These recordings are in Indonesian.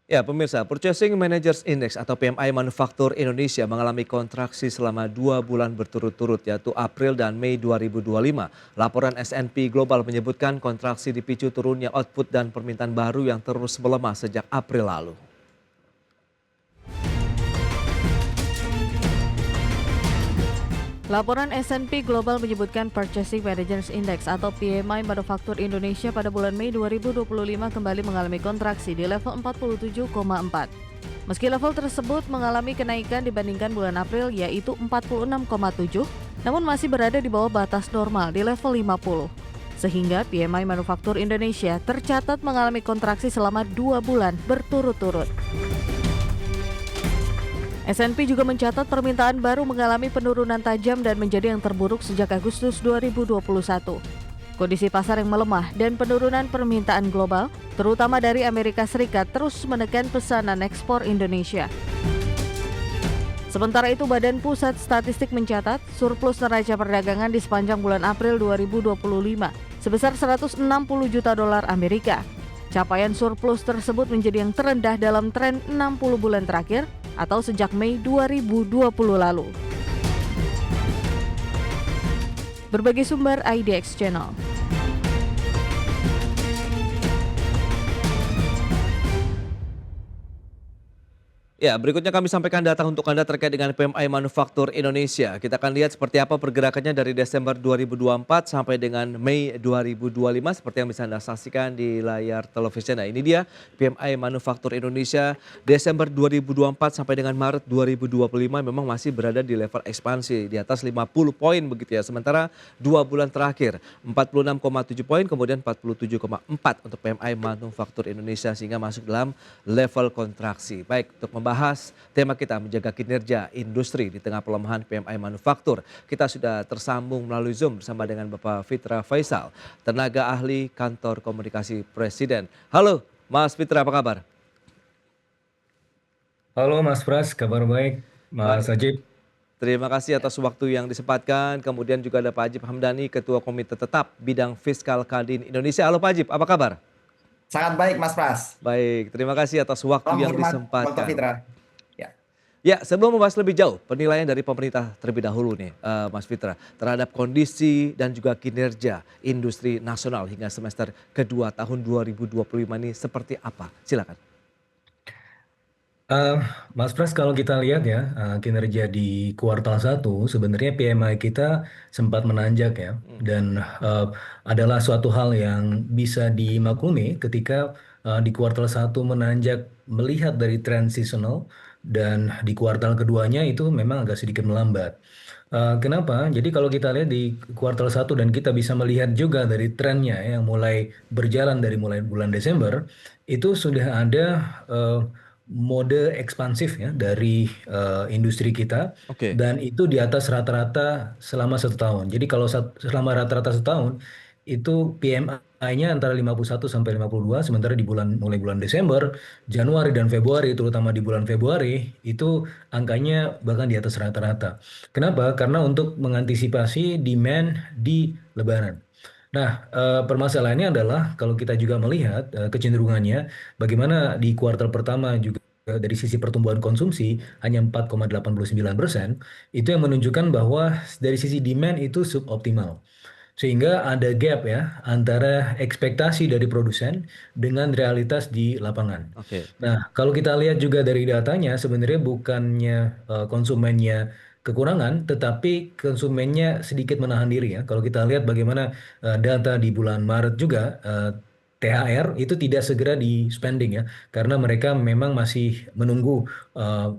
Ya, pemirsa, Purchasing Managers Index atau PMI Manufaktur Indonesia mengalami kontraksi selama 2 bulan berturut-turut, yaitu April dan Mei 2025. Laporan S&P Global menyebutkan kontraksi dipicu turunnya output dan permintaan baru yang terus melemah sejak April lalu. Laporan S&P Global menyebutkan Purchasing Managers Index atau PMI Manufaktur Indonesia pada bulan Mei 2025 kembali mengalami kontraksi di level 47,4. Meski level tersebut mengalami kenaikan dibandingkan bulan April yaitu 46,7, namun masih berada di bawah batas normal di level 50. Sehingga PMI Manufaktur Indonesia tercatat mengalami kontraksi selama 2 bulan berturut-turut. S&P juga mencatat permintaan baru mengalami penurunan tajam dan menjadi yang terburuk sejak Agustus 2021. Kondisi pasar yang melemah dan penurunan permintaan global, terutama dari Amerika Serikat, terus menekan pesanan ekspor Indonesia. Sementara itu, Badan Pusat Statistik mencatat surplus neraca perdagangan di sepanjang bulan April 2025 sebesar 160 juta dolar Amerika. Capaian surplus tersebut menjadi yang terendah dalam tren 60 bulan terakhir atau sejak Mei 2020 lalu. Berbagai sumber IDX Channel. Ya, berikutnya kami sampaikan data untuk Anda terkait dengan PMI Manufaktur Indonesia. Kita akan lihat seperti apa pergerakannya dari Desember 2024 sampai dengan Mei 2025 seperti yang bisa Anda saksikan di layar televisi. Nah, ini dia PMI Manufaktur Indonesia Desember 2024 sampai dengan Maret 2025 memang masih berada di level ekspansi di atas 50 poin begitu ya. Sementara 2 bulan terakhir 46,7 poin kemudian 47,4 untuk PMI Manufaktur Indonesia sehingga masuk dalam level kontraksi. Baik, untuk membahas tema kita menjaga kinerja industri di tengah pelemahan PMI Manufaktur. Kita sudah tersambung melalui Zoom bersama dengan Bapak Fitra Faisal, tenaga ahli kantor komunikasi Presiden. Halo Mas Fitra, apa kabar? Halo Mas Pras, kabar baik. Mas Baik. Ajib. Terima kasih atas waktu yang disempatkan. Kemudian juga ada Pak Ajib Hamdani, Ketua Komite Tetap Bidang Fiskal Kadin Indonesia. Halo Pak Ajib, apa kabar? Sangat baik Mas Pras. Baik, terima kasih atas waktu Salam yang hormat Dr. disempatkan. Fitra. Ya. Ya, sebelum membahas lebih jauh penilaian dari pemerintah terlebih dahulu nih Mas Fitra terhadap kondisi dan juga kinerja industri nasional hingga semester kedua tahun 2025 ini seperti apa? Silakan. Eh, Mas Pras, kalau kita lihat ya, kinerja di kuartal 1 sebenarnya PMI kita sempat menanjak ya. Dan adalah suatu hal yang bisa dimaklumi ketika di kuartal 1 menanjak melihat dari tren seasonal dan di kuartal keduanya itu memang agak sedikit melambat. Kenapa? Jadi kalau kita lihat di kuartal 1 dan kita bisa melihat juga dari trennya ya, yang mulai berjalan dari mulai bulan Desember, itu sudah ada eh, mode ekspansif ya dari industri kita Oke. dan itu di atas rata-rata selama 1 tahun. Jadi kalau selama rata-rata 1 tahun itu PMI-nya antara 51 sampai 52, sementara di mulai bulan Desember, Januari dan Februari, terutama di bulan Februari itu angkanya bahkan di atas rata-rata. Kenapa? Karena untuk mengantisipasi demand di Lebaran. Nah, permasalahannya adalah kalau kita juga melihat kecenderungannya, bagaimana di kuartal pertama juga dari sisi pertumbuhan konsumsi hanya 4,89%, itu yang menunjukkan bahwa dari sisi demand itu suboptimal. Sehingga ada gap ya antara ekspektasi dari produsen dengan realitas di lapangan. Oke. Nah, kalau kita lihat juga dari datanya, sebenarnya bukannya konsumennya kekurangan, tetapi konsumennya sedikit menahan diri ya. Kalau kita lihat bagaimana data di bulan Maret juga, THR itu tidak segera di spending ya, karena mereka memang masih menunggu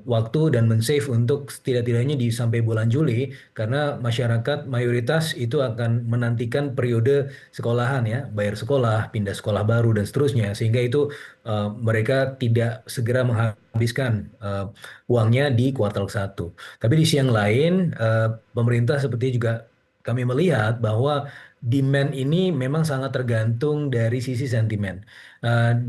waktu dan men-save untuk setidak-tidaknya di sampai bulan Juli, karena masyarakat mayoritas itu akan menantikan periode sekolahan ya, bayar sekolah, pindah sekolah baru dan seterusnya, sehingga itu mereka tidak segera menghabiskan uangnya di kuartal 1. Tapi di sisi yang lain, pemerintah seperti juga kami melihat bahwa demand ini memang sangat tergantung dari sisi sentimen.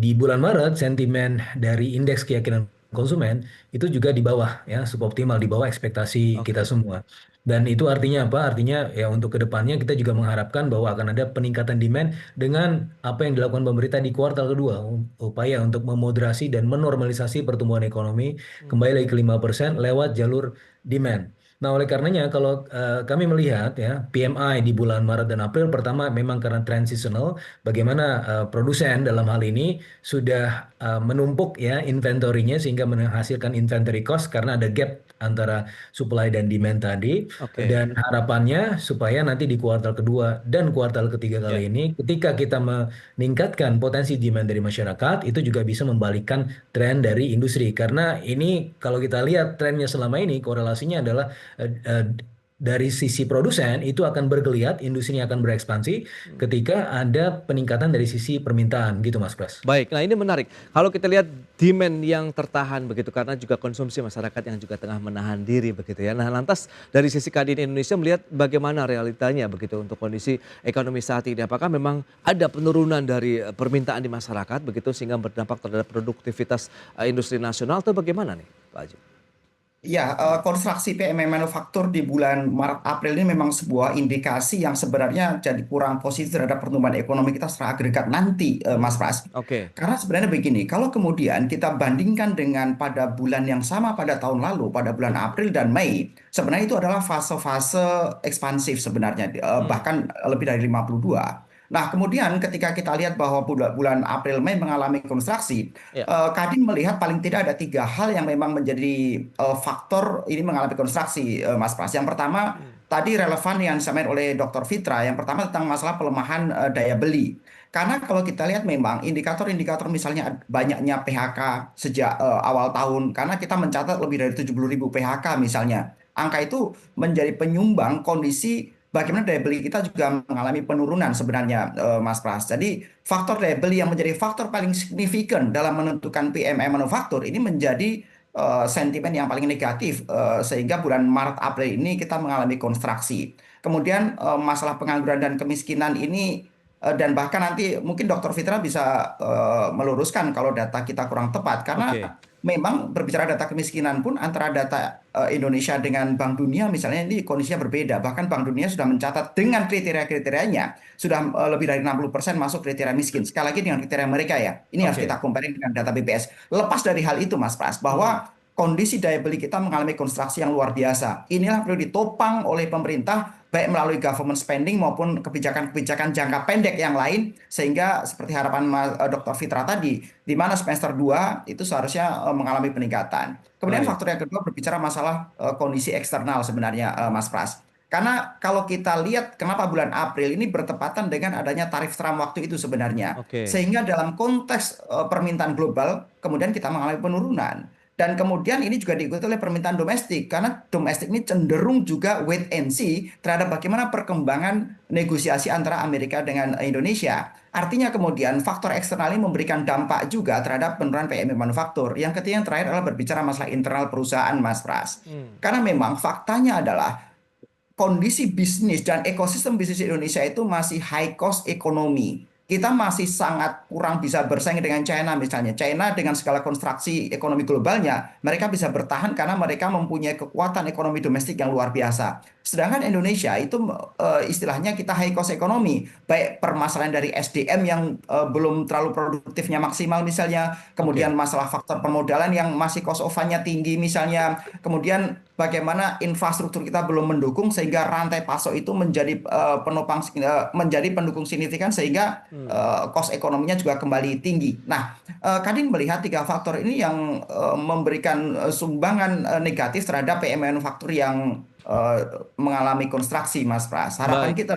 Di bulan Maret, sentimen dari indeks keyakinan konsumen itu juga di bawah ya, suboptimal, di bawah ekspektasi kita Oke. semua. Dan itu artinya apa? Artinya ya untuk kedepannya kita juga mengharapkan bahwa akan ada peningkatan demand dengan apa yang dilakukan pemerintah di kuartal kedua, upaya untuk memoderasi dan menormalisasi pertumbuhan ekonomi Hmm. kembali lagi ke 5% lewat jalur demand. Nah, oleh karenanya kalau kami melihat ya PMI di bulan Maret dan April pertama memang karena transitional, bagaimana produsen dalam hal ini sudah menumpuk ya inventorinya sehingga menghasilkan inventory cost karena ada gap antara supply dan demand tadi, Oke. dan harapannya supaya nanti di kuartal kedua dan kuartal ketiga Ya. kali ini ketika kita meningkatkan potensi demand dari masyarakat itu juga bisa membalikkan tren dari industri, karena ini kalau kita lihat trennya selama ini korelasinya adalah dari sisi produsen itu akan bergeliat, industrinya akan berekspansi ketika ada peningkatan dari sisi permintaan gitu Mas Pras. Baik, nah ini menarik. Kalau kita lihat demand yang tertahan begitu karena juga konsumsi masyarakat yang juga tengah menahan diri begitu ya. Nah, lantas dari sisi Kadin Indonesia melihat bagaimana realitanya begitu untuk kondisi ekonomi saat ini. Apakah memang ada penurunan dari permintaan di masyarakat begitu sehingga berdampak terhadap produktivitas industri nasional atau bagaimana nih, Pak Haji? Ya, konstruksi PMI manufaktur di bulan Maret April ini memang sebuah indikasi yang sebenarnya jadi kurang positif terhadap pertumbuhan ekonomi kita secara agregat nanti, Mas Pras. Oke. Karena sebenarnya begini, kalau kemudian kita bandingkan dengan pada bulan yang sama pada tahun lalu, pada bulan April dan Mei, sebenarnya itu adalah fase-fase ekspansif sebenarnya, Hmm. bahkan lebih dari 52. Nah, kemudian ketika kita lihat bahwa bulan April Mei mengalami konstruksi, Ya. Kadin melihat paling tidak ada tiga hal yang memang menjadi faktor ini mengalami konstruksi, Mas Pras. Yang pertama, Hmm. tadi relevan yang disampaikan oleh Dr. Fitra. Yang pertama tentang masalah pelemahan daya beli. Karena kalau kita lihat memang indikator-indikator misalnya banyaknya PHK sejak awal tahun, karena kita mencatat lebih dari 70.000 PHK misalnya. Angka itu menjadi penyumbang kondisi bagaimana daya beli kita juga mengalami penurunan sebenarnya, Mas Pras. Jadi faktor daya beli yang menjadi faktor paling signifikan dalam menentukan PMI manufaktur ini menjadi sentimen yang paling negatif, sehingga bulan Maret April ini kita mengalami konstruksi. Kemudian masalah pengangguran dan kemiskinan ini, dan bahkan nanti mungkin Dr. Fitra bisa meluruskan kalau data kita kurang tepat, karena Oke. memang berbicara data kemiskinan pun antara data Indonesia dengan Bank Dunia misalnya ini kondisinya berbeda. Bahkan Bank Dunia sudah mencatat dengan kriteria-kriterianya sudah lebih dari 60% masuk kriteria miskin. Sekali lagi dengan kriteria mereka ya. Ini harus Oke. kita comparing dengan data BPS. Lepas dari hal itu Mas Pras, Hmm. bahwa kondisi daya beli kita mengalami konstruksi yang luar biasa. Inilah perlu ditopang oleh pemerintah baik melalui government spending maupun kebijakan-kebijakan jangka pendek yang lain, sehingga seperti harapan Dr. Fitra tadi, di mana semester 2 itu seharusnya mengalami peningkatan. Kemudian Baik. faktor yang kedua berbicara masalah kondisi eksternal sebenarnya, Mas Pras. Karena kalau kita lihat kenapa bulan April ini bertepatan dengan adanya tarif Trump waktu itu sebenarnya. Oke. Sehingga dalam konteks permintaan global kemudian kita mengalami penurunan. Dan kemudian ini juga diikuti oleh permintaan domestik, karena domestik ini cenderung juga wait and see terhadap bagaimana perkembangan negosiasi antara Amerika dengan Indonesia. Artinya kemudian faktor eksternal ini memberikan dampak juga terhadap penurunan PMI manufaktur. Yang ketiga yang terakhir adalah berbicara masalah internal perusahaan, Mas Pras. Hmm. Karena memang faktanya adalah kondisi bisnis dan ekosistem bisnis Indonesia itu masih high cost ekonomi. Kita masih sangat kurang bisa bersaing dengan China misalnya. China dengan segala konstruksi ekonomi globalnya, mereka bisa bertahan karena mereka mempunyai kekuatan ekonomi domestik yang luar biasa. Sedangkan Indonesia itu istilahnya kita high cost ekonomi. Baik permasalahan dari SDM yang belum terlalu produktifnya maksimal misalnya. Oke. Kemudian masalah faktor permodalan yang masih cost of fund-nya tinggi misalnya. Kemudian bagaimana infrastruktur kita belum mendukung sehingga rantai pasok itu menjadi menjadi pendukung signifikan sehingga cost ekonominya juga kembali tinggi. Nah, Kadin melihat tiga faktor ini yang memberikan sumbangan negatif terhadap PMI manufaktur yang mengalami konstruksi, Mas Pras. Harapan Baik. kita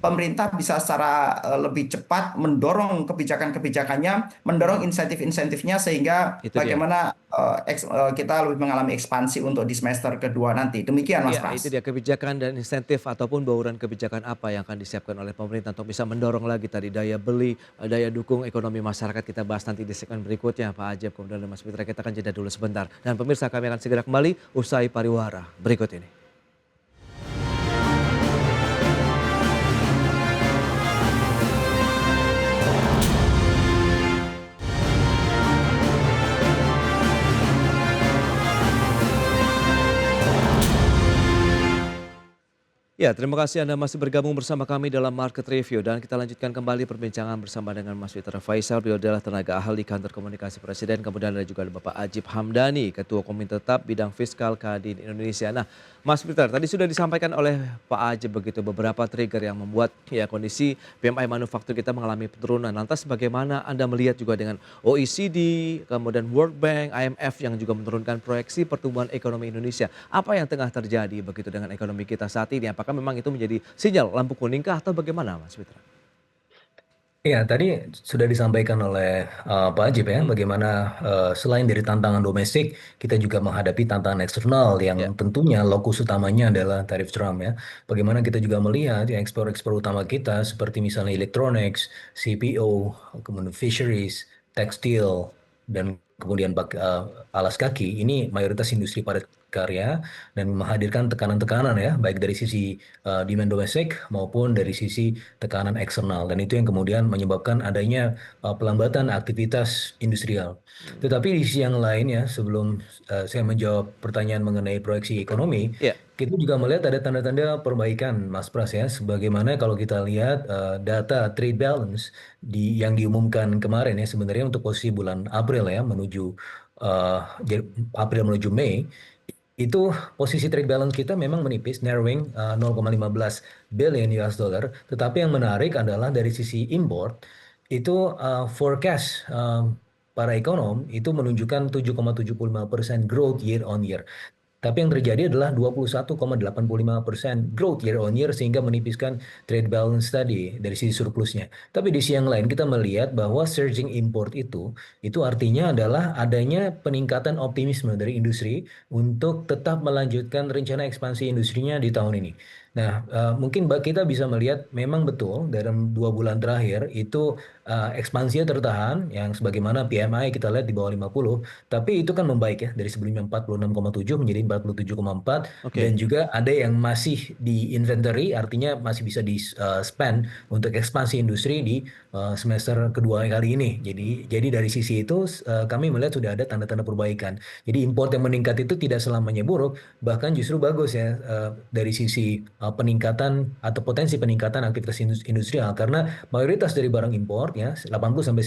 pemerintah bisa secara lebih cepat mendorong kebijakan-kebijakannya, mendorong insentif-insentifnya sehingga Itu dia. bagaimana kita lebih mengalami ekspansi untuk di semester kedua nanti. Demikian, Mas Iya, itu Pras. dia kebijakan dan insentif ataupun bauran kebijakan apa yang akan disiapkan oleh pemerintah untuk bisa mendorong lagi tadi daya beli, daya dukung ekonomi masyarakat. Kita bahas nanti di segmen berikutnya, Pak Ajep, kemudian Mas Fitra. Kita akan jeda dulu sebentar. Dan pemirsa, kami akan segera kembali usai pariwara berikut ini. Ya, terima kasih Anda masih bergabung bersama kami dalam Market Review dan kita lanjutkan kembali perbincangan bersama dengan Mas Fitra Faisal. Beliau adalah tenaga ahli Kantor Komunikasi Presiden. Kemudian ada juga Bapak Ajib Hamdani, Ketua Komite Tetap Bidang Fiskal Kadin Indonesia. Nah, Mas Fitra, tadi sudah disampaikan oleh Pak Ajib begitu beberapa trigger yang membuat ya kondisi PMI manufaktur kita mengalami penurunan. Lantas bagaimana Anda melihat juga dengan OECD, kemudian World Bank, IMF yang juga menurunkan proyeksi pertumbuhan ekonomi Indonesia. Apa yang tengah terjadi begitu dengan ekonomi kita saat ini? Apakah memang itu menjadi sinyal lampu kuning kah atau bagaimana Mas Fitra? Ya, tadi sudah disampaikan oleh Pak Ajib ya, bagaimana selain dari tantangan domestik, kita juga menghadapi tantangan eksternal Ya, yang tentunya lokus utamanya adalah tarif Trump ya. Bagaimana kita juga melihat ya ekspor-ekspor utama kita seperti misalnya electronics, CPO, kemudian fisheries, tekstil, dan kemudian alas kaki, ini mayoritas industri padat karya dan menghadirkan tekanan-tekanan ya, baik dari sisi demand domestik maupun dari sisi tekanan eksternal dan itu yang kemudian menyebabkan adanya pelambatan aktivitas industrial. Tetapi di sisi yang lain ya, sebelum saya menjawab pertanyaan mengenai proyeksi ekonomi, ya, kita juga melihat ada tanda-tanda perbaikan, Mas Pras ya. Sebagaimana kalau kita lihat data trade balance yang diumumkan kemarin ya, sebenarnya untuk posisi bulan April ya menuju April menuju Mei itu posisi trade balance kita memang menipis, narrowing 0,15 billion US dollar. Tetapi yang menarik adalah dari sisi import itu forecast para ekonom itu menunjukkan 7,75% growth year on year. Tapi yang terjadi adalah 21,85% growth year on year sehingga menipiskan trade balance tadi dari sisi surplusnya. Tapi di sisi yang lain kita melihat bahwa surging import itu artinya adalah adanya peningkatan optimisme dari industri untuk tetap melanjutkan rencana ekspansi industrinya di tahun ini. Nah, mungkin kita bisa melihat memang betul dalam 2 bulan terakhir itu ekspansinya tertahan yang sebagaimana PMI kita lihat di bawah 50. Tapi itu kan membaik ya dari sebelumnya 46,7 menjadi 47,4 dan oke. juga ada yang masih di inventory artinya masih bisa di spend untuk ekspansi industri di semester kedua kali ini. Jadi dari sisi itu kami melihat sudah ada tanda-tanda perbaikan. Jadi import yang meningkat itu tidak selamanya buruk, bahkan justru bagus ya dari sisi peningkatan atau potensi peningkatan aktivitas industrial karena mayoritas dari barang impor ya 80-90%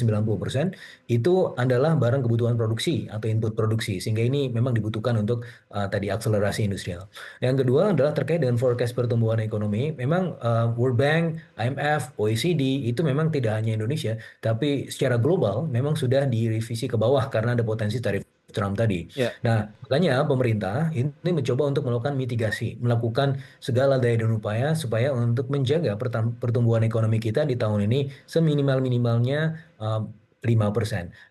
itu adalah barang kebutuhan produksi atau input produksi sehingga ini memang dibutuhkan untuk tadi akselerasi industrial. Yang kedua adalah terkait dengan forecast pertumbuhan ekonomi. Memang World Bank, IMF, OECD itu memang tidak hanya Indonesia, tapi secara global memang sudah direvisi ke bawah karena ada potensi tarif Trump tadi. Ya, Nah, makanya pemerintah ini mencoba untuk melakukan mitigasi, melakukan segala daya dan upaya supaya untuk menjaga pertumbuhan ekonomi kita di tahun ini seminimal-minimalnya 5%.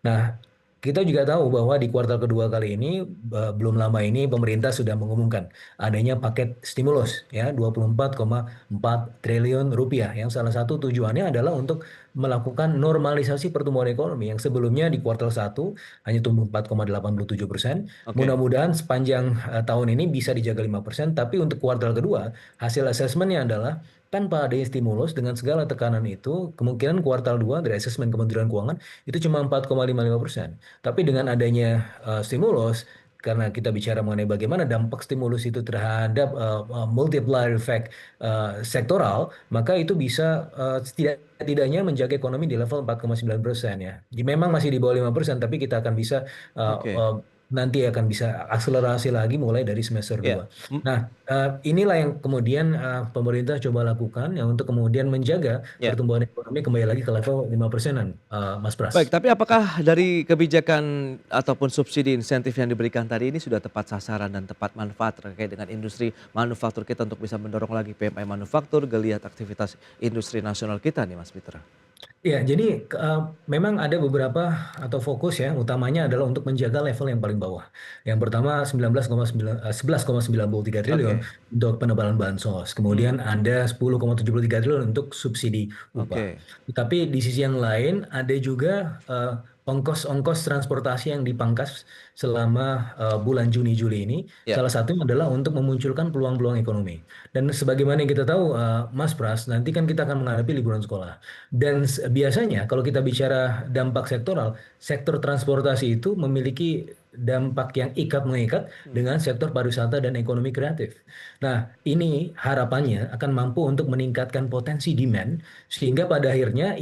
Nah, kita juga tahu bahwa di kuartal kedua kali ini belum lama ini pemerintah sudah mengumumkan adanya paket stimulus ya 24,4 triliun rupiah yang salah satu tujuannya adalah untuk melakukan normalisasi pertumbuhan ekonomi yang sebelumnya di kuartal 1 hanya tumbuh 4,87%. oke. Mudah-mudahan sepanjang tahun ini bisa dijaga 5%, tapi untuk kuartal kedua hasil asesmennya adalah tanpa adanya stimulus dengan segala tekanan itu, kemungkinan kuartal 2 dari asesmen Kementerian Keuangan itu cuma 4,55%. Tapi dengan adanya stimulus, karena kita bicara mengenai bagaimana dampak stimulus itu terhadap multiplier effect sektoral, maka itu bisa setidaknya menjaga ekonomi di level 4,9% ya. Jadi memang masih di bawah 5%, tapi kita akan bisa uh, Oke. uh, nanti akan bisa akselerasi lagi mulai dari semester Ya. 2. Nah, inilah yang kemudian pemerintah coba lakukan ya untuk kemudian menjaga Ya. pertumbuhan ekonomi kembali lagi ke level 5%-an, Mas Baik, Pras. tapi apakah dari kebijakan ataupun subsidi insentif yang diberikan tadi ini sudah tepat sasaran dan tepat manfaat terkait dengan industri manufaktur kita untuk bisa mendorong lagi PMI manufaktur, geliat aktivitas industri nasional kita nih Mas Fitra? Ya, jadi memang ada beberapa atau fokus ya, utamanya adalah untuk menjaga level yang paling bawah. Yang pertama 11,93 triliun Oke. untuk penebalan bansos. Kemudian ada 10,73 triliun untuk subsidi upah. Oke. Tapi di sisi yang lain ada juga ongkos-ongkos transportasi yang dipangkas selama bulan Juni-Juli ini. Ya. Salah satunya adalah untuk memunculkan peluang-peluang ekonomi. Dan sebagaimana yang kita tahu, Mas Pras, nanti kan kita akan menghadapi liburan sekolah. Dan biasanya kalau kita bicara dampak sektoral, sektor transportasi itu memiliki dampak yang ikat mengikat dengan sektor pariwisata dan ekonomi kreatif. Nah, ini harapannya akan mampu untuk meningkatkan potensi demand sehingga pada akhirnya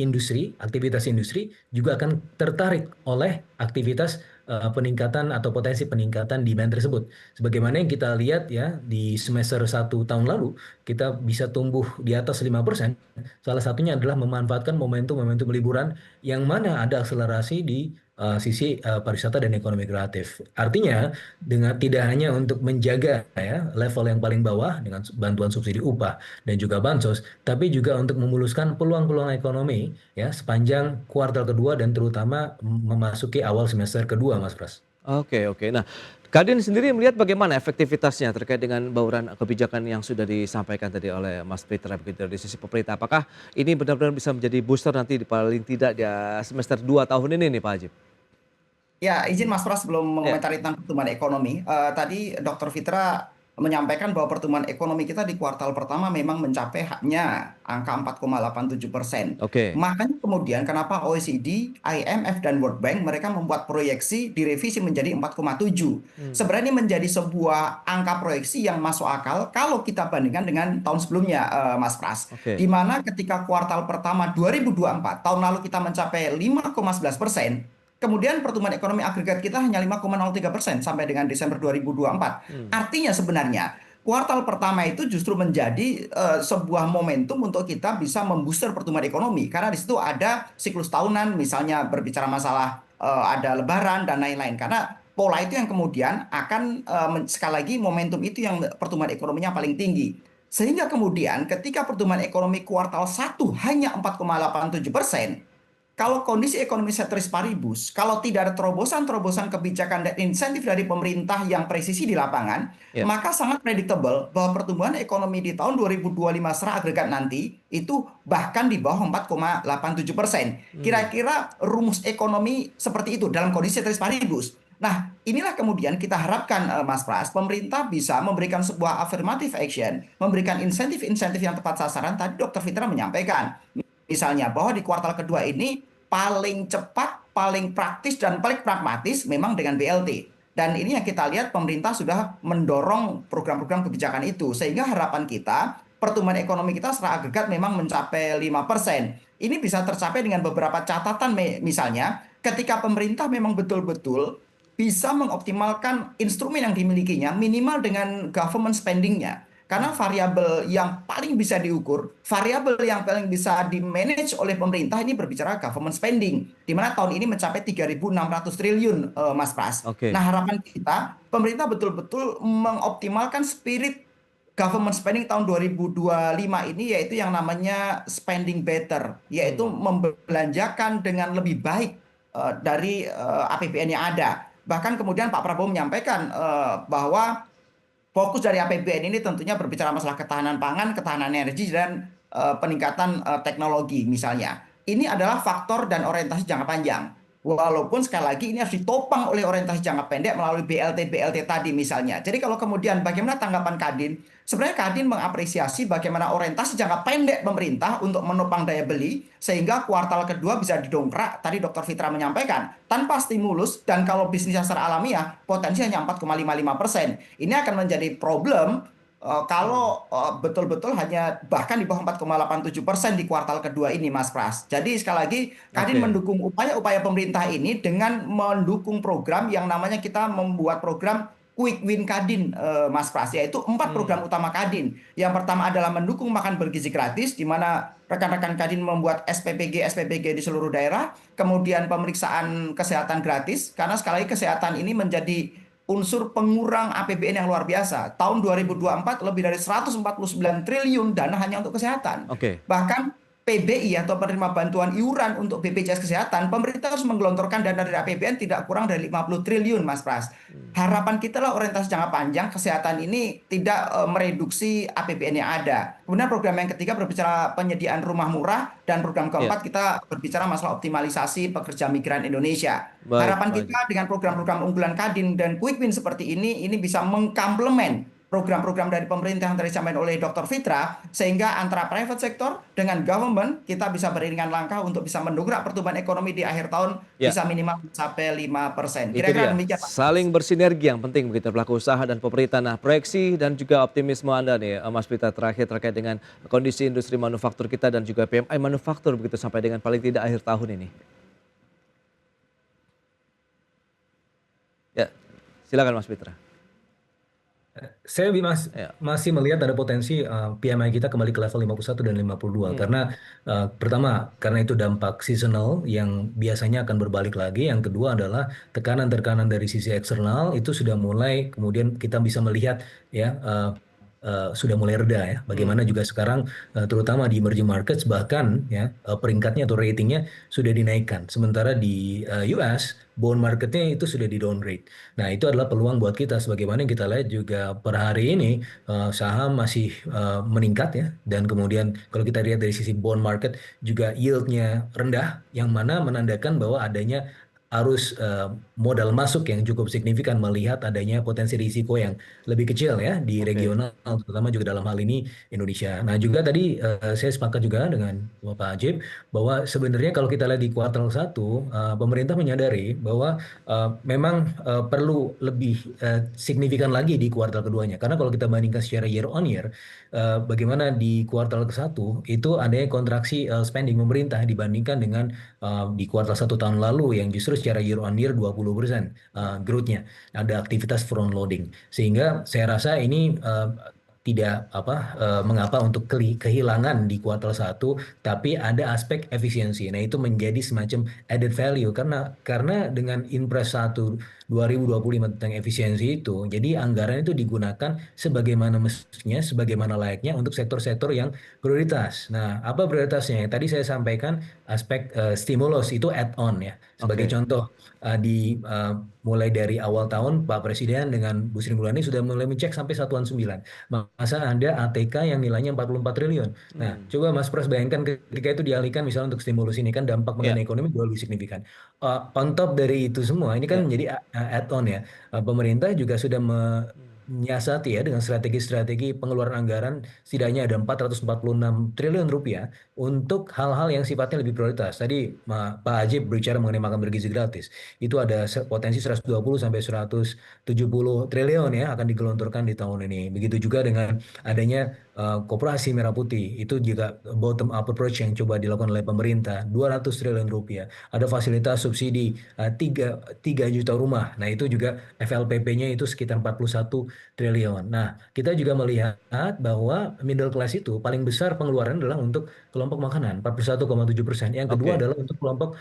aktivitas industri juga akan tertarik oleh aktivitas peningkatan atau potensi peningkatan demand tersebut. Sebagaimana yang kita lihat ya di semester 1 tahun lalu, kita bisa tumbuh di atas 5%. Salah satunya adalah memanfaatkan momentum-momentum liburan yang mana ada akselerasi di sisi pariwisata dan ekonomi kreatif. Artinya, dengan tidak hanya untuk menjaga ya level yang paling bawah dengan bantuan subsidi upah dan juga bansos, tapi juga untuk memuluskan peluang-peluang ekonomi ya sepanjang kuartal kedua dan terutama memasuki awal semester kedua, Mas Pras. Oke, oke. Nah, Kadin sendiri melihat bagaimana efektivitasnya terkait dengan bauran kebijakan yang sudah disampaikan tadi oleh Mas Fitra begitu dari sisi pemerintah. Apakah ini benar-benar bisa menjadi booster nanti paling tidak di semester 2 tahun ini nih Pak Hajib? Ya, izin Mas Pras sebelum Ya, mengomentari tentang pertumbuhan ekonomi. Tadi Dr. Fitra menyampaikan bahwa pertumbuhan ekonomi kita di kuartal pertama memang mencapai hanya angka 4,87%. oke. Makanya kemudian kenapa OECD, IMF, dan World Bank mereka membuat proyeksi direvisi menjadi 4,7. Hmm, Sebenarnya ini menjadi sebuah angka proyeksi yang masuk akal kalau kita bandingkan dengan tahun sebelumnya, Mas Pras. Di oke. mana ketika kuartal pertama 2024, tahun lalu kita mencapai 5,11%. Kemudian pertumbuhan ekonomi agregat kita hanya 5,03% sampai dengan Desember 2024. Hmm, Artinya sebenarnya kuartal pertama itu justru menjadi sebuah momentum untuk kita bisa membooster pertumbuhan ekonomi karena di situ ada siklus tahunan, misalnya berbicara masalah ada lebaran dan lain-lain. Karena pola itu yang kemudian akan sekali lagi momentum itu yang pertumbuhan ekonominya paling tinggi. Sehingga kemudian ketika pertumbuhan ekonomi kuartal 1 hanya 4,87%, kalau kondisi ekonomi ceteris paribus, kalau tidak ada terobosan-terobosan kebijakan dan insentif dari pemerintah yang presisi di lapangan, ya. maka sangat predictable bahwa pertumbuhan ekonomi di tahun 2025 secara agregat nanti itu bahkan di bawah 4,87%. Hmm, Kira-kira rumus ekonomi seperti itu dalam kondisi ceteris paribus. Nah, inilah kemudian kita harapkan, Mas Pras, pemerintah bisa memberikan sebuah affirmative action, memberikan insentif-insentif yang tepat sasaran. Tadi Dr. Fitra menyampaikan, misalnya bahwa di kuartal kedua ini paling cepat, paling praktis dan paling pragmatis memang dengan BLT. Dan ini yang kita lihat pemerintah sudah mendorong program-program kebijakan itu. Sehingga harapan kita pertumbuhan ekonomi kita secara agregat memang mencapai 5%. Ini bisa tercapai dengan beberapa catatan, misalnya ketika pemerintah memang betul-betul bisa mengoptimalkan instrumen yang dimilikinya minimal dengan government spendingnya. Karena variabel yang paling bisa diukur, variabel yang paling bisa di-manage oleh pemerintah ini berbicara government spending. Di mana tahun ini mencapai 3.600 triliun, Mas Pras. oke. Nah, harapan kita, pemerintah betul-betul mengoptimalkan spirit government spending tahun 2025 ini, yaitu yang namanya spending better. Yaitu Hmm, membelanjakan dengan lebih baik dari APBN yang ada. Bahkan kemudian Pak Prabowo menyampaikan bahwa fokus dari APBN ini tentunya berbicara masalah ketahanan pangan, ketahanan energi, dan peningkatan teknologi misalnya. Ini adalah faktor dan orientasi jangka panjang. Walaupun sekali lagi ini harus ditopang oleh orientasi jangka pendek melalui BLT-BLT tadi misalnya. Jadi kalau kemudian bagaimana tanggapan Kadin? Sebenarnya Kadin mengapresiasi bagaimana orientasi jangka pendek pemerintah untuk menopang daya beli sehingga kuartal kedua bisa didongkrak. Tadi Dr. Fitra menyampaikan tanpa stimulus dan kalau bisnisnya secara alamiah potensi hanya 4,55%. Ini akan menjadi problem hmm, kalau betul-betul hanya bahkan di bawah 4,87% di kuartal kedua ini, Mas Pras. Jadi sekali lagi Kadin oke. mendukung upaya-upaya pemerintah ini dengan mendukung program yang namanya kita membuat program Quick Win Kadin, Mas Pras, yaitu 4 program Hmm, utama Kadin. Yang pertama adalah mendukung makan bergizi gratis, di mana rekan-rekan Kadin membuat SPPG di seluruh daerah, kemudian pemeriksaan kesehatan gratis, karena sekali lagi kesehatan ini menjadi unsur pengurang APBN yang luar biasa. Tahun hmm, 2024 lebih dari 149 triliun dana hanya untuk kesehatan. oke. Bahkan PBI atau penerima bantuan iuran untuk BPJS Kesehatan, pemerintah harus menggelontorkan dana dari APBN tidak kurang dari 50 triliun, Mas Pras. Hmm, Harapan kita lah orientasi jangka panjang kesehatan ini tidak mereduksi APBN yang ada. Kemudian program yang ketiga berbicara penyediaan rumah murah dan program ya, keempat kita berbicara masalah optimalisasi pekerja migran Indonesia. baik Harapan Pak Hajib. kita dengan program-program unggulan Kadin dan Quick Win seperti ini bisa mengkomplement program-program dari pemerintah yang tadi disampaikan oleh Dr. Fitra, sehingga antara private sector dengan government kita bisa beriringan langkah untuk bisa mendongkrak pertumbuhan ekonomi di akhir tahun Ya, bisa minimal mencapai 5%. itu Kira-kira dia. demikian, Pak. Saling bersinergi yang penting begitu pelaku usaha dan pemerintah. Nah, proyeksi dan juga optimisme Anda nih, Mas Pita, terakhir terkait dengan kondisi industri manufaktur kita dan juga PMI manufaktur begitu sampai dengan paling tidak akhir tahun ini. Ya, silakan Mas Pitra. Saya Ya. masih melihat ada potensi PMI kita kembali ke level 51 dan 52 karena pertama karena itu dampak seasonal yang biasanya akan berbalik lagi. Yang kedua adalah tekanan-tekanan dari sisi eksternal itu sudah mulai kemudian kita bisa melihat ya sudah mulai reda ya. Bagaimana juga sekarang terutama di emerging markets bahkan ya peringkatnya atau ratingnya sudah dinaikkan. Sementara di US bond marketnya itu sudah di downgrade. Nah, itu adalah peluang buat kita sebagaimana yang kita lihat juga per hari ini saham masih meningkat ya dan kemudian kalau kita lihat dari sisi bond market juga yieldnya rendah yang mana menandakan bahwa adanya arus modal masuk yang cukup signifikan melihat adanya potensi risiko yang lebih kecil ya di Oke. regional terutama juga dalam hal ini Indonesia. Nah, juga tadi saya sepakat juga dengan Bapak Ajib bahwa sebenarnya kalau kita lihat di kuartal 1 pemerintah menyadari bahwa memang perlu lebih signifikan lagi di kuartal keduanya. Karena kalau kita bandingkan secara year on year, bagaimana di kuartal ke-1 itu adanya kontraksi spending pemerintah dibandingkan dengan di kuartal 1 tahun lalu yang justru secara year on year 20% growth-nya. Ada aktivitas front loading. Sehingga saya rasa ini tidak mengapa untuk kehilangan di kuartal 1, tapi ada aspek efisiensi. Nah, itu menjadi semacam added value karena dengan Impres 1 2025 tentang efisiensi itu, jadi anggaran itu digunakan sebagaimana mestinya, sebagaimana layaknya untuk sektor-sektor yang prioritas. Nah, apa prioritasnya? Tadi saya sampaikan aspek stimulus itu add-on ya. Sebagai Oke. contoh, mulai dari awal tahun Pak Presiden dengan Bu Sri Mulyani sudah mulai mencek sampai satuan 9. Masa ada ATK yang nilainya 44 triliun. Nah, coba Mas Pras bayangkan ketika itu dialihkan misalnya untuk stimulus ini kan dampak Ya, mengenai ekonomi jauh lebih signifikan. On top dari itu semua, ini kan ya. menjadi add-on ya. Pemerintah juga sudah menyiasati ya dengan strategi-strategi pengeluaran anggaran setidaknya ada 446 triliun rupiah untuk hal-hal yang sifatnya lebih prioritas. Tadi Pak Ajib berbicara mengenai makan bergizi gratis. Itu ada potensi 120 sampai 170 triliun ya akan digelontorkan di tahun ini. Begitu juga dengan adanya Koperasi Merah Putih. Itu juga bottom up approach yang coba dilakukan oleh pemerintah. 200 triliun rupiah. Ada fasilitas subsidi 3 juta rumah. Nah, itu juga FLPP-nya itu sekitar 41 triliun. Nah, kita juga melihat bahwa middle class itu paling besar pengeluaran adalah untuk kelompok makanan 41,7%. Yang kedua Oke. adalah untuk kelompok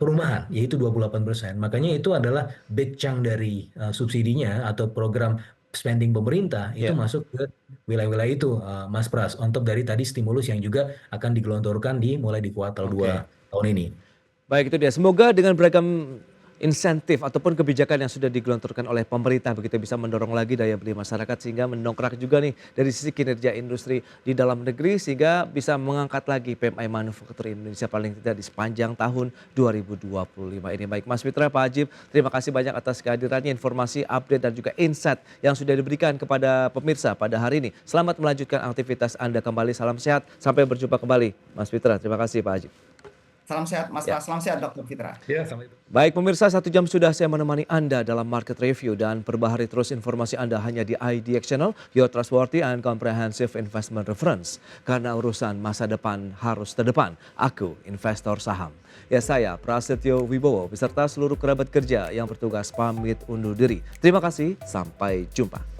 perumahan yaitu 28%. Makanya itu adalah big chunk dari subsidinya atau program spending pemerintah itu Ya. masuk ke wilayah-wilayah itu Mas Pras. On top dari tadi stimulus yang juga akan digelontorkan mulai di kuartal 2 Oke. tahun ini. Baik, itu dia. Semoga dengan beragam insentif ataupun kebijakan yang sudah digelontorkan oleh pemerintah begitu bisa mendorong lagi daya beli masyarakat sehingga mendongkrak juga nih dari sisi kinerja industri di dalam negeri sehingga bisa mengangkat lagi PMI manufaktur Indonesia paling tidak di sepanjang tahun 2025 ini. Baik Mas Fitra, Pak Ajib, terima kasih banyak atas kehadirannya, informasi, update dan juga insight yang sudah diberikan kepada pemirsa pada hari ini. Selamat melanjutkan aktivitas Anda kembali, salam sehat, sampai berjumpa kembali. Mas Fitra, terima kasih Pak Ajib. Salam sehat Mas Ya. Pras, salam sehat Dr. Fitra. Ya, sampai itu. Baik pemirsa, 1 jam sudah saya menemani Anda dalam market review dan perbaharui terus informasi Anda hanya di IDX Channel, your trustworthy and comprehensive investment reference. Karena urusan masa depan harus terdepan, aku investor saham. Ya, saya Prasetyo Wibowo beserta seluruh kerabat kerja yang bertugas pamit undur diri. Terima kasih, sampai jumpa.